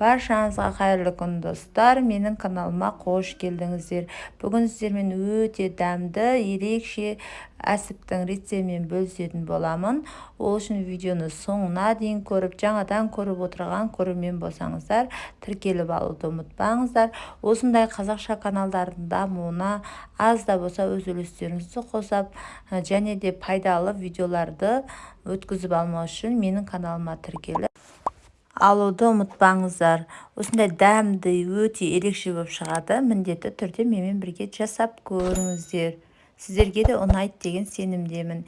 Баршаңызға қайырлы күн достар, менің каналыма қош келдіңіздер. Бүгін сіздермен өте дәмді, ерекше әсіптің рецептімен бөлісетін боламын. Ол үшін видеоны соңына дейін көріп, жаңадан көріп отырған көрермен болсаңыздар, тіркеліп алуды ұмытпаңыздар. Осындай қазақша каналдардың дамуына аз да болса өз үлестеріңізді қосып, және де пайдалы видеоларды өткізіп алмау үшін менің каналыма тіркеліп алуды ұмытпаңыздар. Осындай дәмді, өте ерекше болып шығады. Міндетті түрде менімен бірге жасап көріңіздер. Сіздерге де ұнайды деген сенімдемін.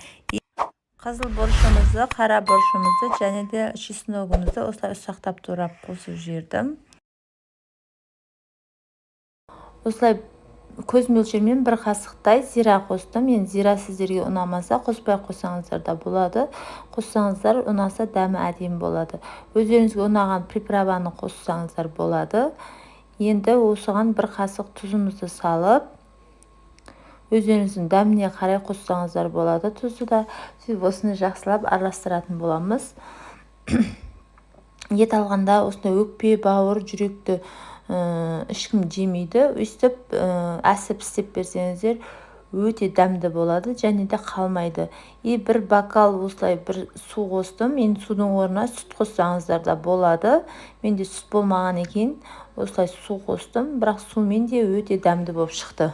Қызыл бұрышымызды, қара бұрышымызды және де чесногымызды осылай ұсақтап турап қосып жібердім. Осылай көз мөлшермен бір қасықтай зира қостым. Мен зира сіздерге ұнамаса қоспай қойсаңыздар да болады. Қоссаңыздар ұнаса дәмі әдемі болады. Өздеріңізге ұнаған приправаны қоссаңыздар болады. Енді осыған бір қасық тұзымызды салып, өздеріңіздің дәміне қарай қоссаңыздар болады. Тұзды да осыны жақсылап араластыратын боламыз. Ет алғанда осындай өкпе, бауыр, жүректі ешкім жемейді. Өйстіп әсіп істеп берсеңіздер өте дәмді болады және де қалмайды. Бір бокал осылай бір су қостым. Мен судың орнына сүт қоссаңыздар да болады. Менде сүт болмаған екен, осылай су қостым, бірақ сумен де өте дәмді болып шықты.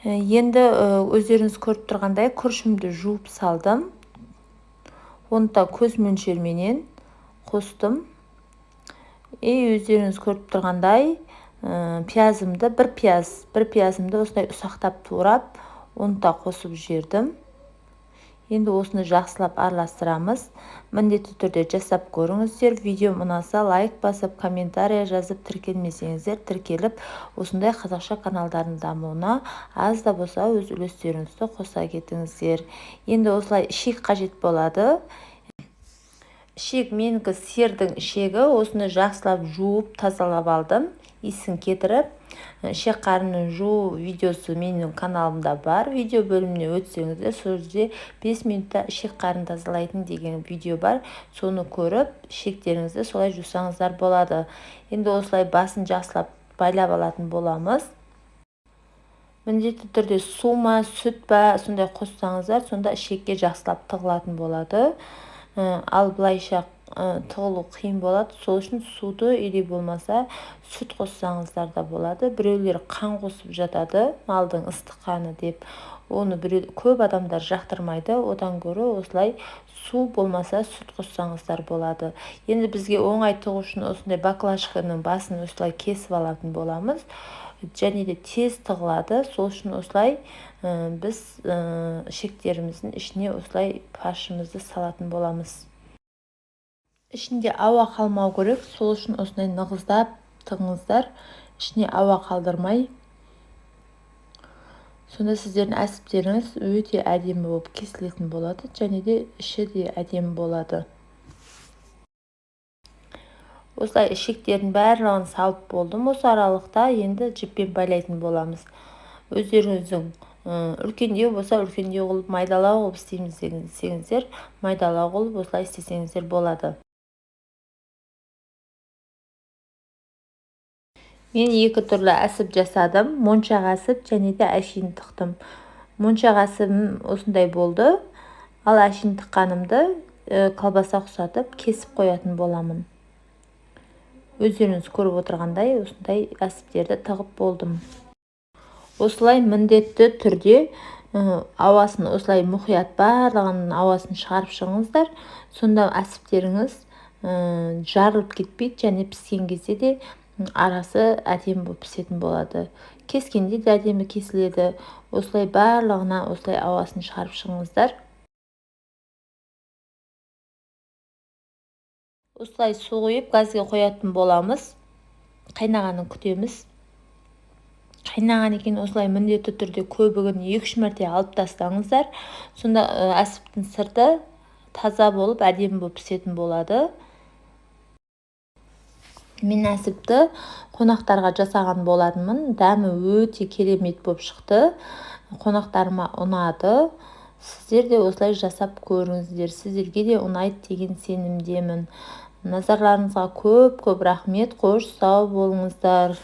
Енді өздеріңіз көріп тұрғандай күрішімді жуып салдым. Оны да көз мөлшерменен қостым. Өздеріңіз көріп тұрғандай пиязымды, бір пиязымды осылай ұсақтап турап, оны да қосып жібердім. Енді осыны жақсылап араластырамыз. Міндетті түрде жасап көріңіздер. Видео ұнаса лайк басып, комментария жазып, тіркелмесеңіздер тіркеліп, осындай қазақша каналдардың дамуына аз да болса өз үлестеріңізді қоса кетіңіздер. Енді осылай ішек қажет болады. Ішек менікі сиырдың ішегі. Осыны жақсылап жуып тазалап алдым. Иісін кетіріп, ішек қарынын жуу видеосы менің каналымда бар. Видео бөліміне өтсеңіздер, сол жерде 5 минутта ішек қарын тазалайтын деген видео бар. Соны көріп, ішектеріңізді солай жусаңыздар болады. Енді осылай басын жақсылап байлап алатын боламыз. Міндетті түрде су ма, сүт па, сондай қоссаңыздар, сонда ішекке жақсылап тығылатын болады. Ал былайша тығылу қиын болады. Сол үшін суды или болмаса сүт қоссаңыздар да болады. Біреулер қан қосып жатады, малдың ыстық қаны деп. Оны көп адамдар жақтырмайды. Одан гөрі осылай су болмаса сүт қоссаңыздар болады. Енді бізге оңай тығу үшін осындай баклажканың басын осылай кесіп алатын боламыз. Және де тез тығылады. Сол үшін осылай біз ішектеріміздің ішіне осылай фаршымызды салатын боламыз. Ішінде ауа қалмау керек. Сол үшін осындай нығыздап тығыңыздар. Ішіне ауа қалдырмай. Сонда сіздердің әсіптеріңіз өте әдемі болып кесілетін болады. Және де іші де әдемі болады. Осылай ішектердің барлығын салып болдым. Осы аралықта енді жіппен байлайтын боламыз. Өздеріңіздің үлкендеу болса үлкендеу қылып, майдалау қылып істейміз десеңіздер, майдалау қылып осылай істесеңіздер болады. Мен екі түрлі әсіп жасадым. Моншақ әсіп және де әшейін тықтым. Моншақ әсібім осындай болды. Ал әшейін тыққанымды колбаса ұқсатып кесіп қоятын боламын. Өздеріңіз көріп отырғандай осындай әсіптерді тығып болдым. Осылай міндетті түрде ауасын осылай мұқият барлығының ауасын шығарып шығыңыздар. Сонда әсіптеріңіз жарылып кетпейді және піскен кезде де арасы әдемі болып пісетін болады. Кескенде де әдемі кесіледі. Осылай барлығына осылай ауасын шығарып шығыңыздар. Осылай су құйып газға қоятын боламыз. Қайнағанын күтеміз. Қайнаған екен осылай міндетті түрде көбігін 2-3 мәрте алып тастаңыздар. Сонда әсіптің сырты таза болып, әдемі болып пісетін болады. Мен әсіпті қонақтарға жасаған болатынмын. Дәмі өте керемет болып шықты. Қонақтарыма ұнады. Сіздер де осылай жасап көріңіздер. Сіздерге де ұнайды деген сенімдемін. Назарларыңызға көп рахмет. Қош сау болыңыздар.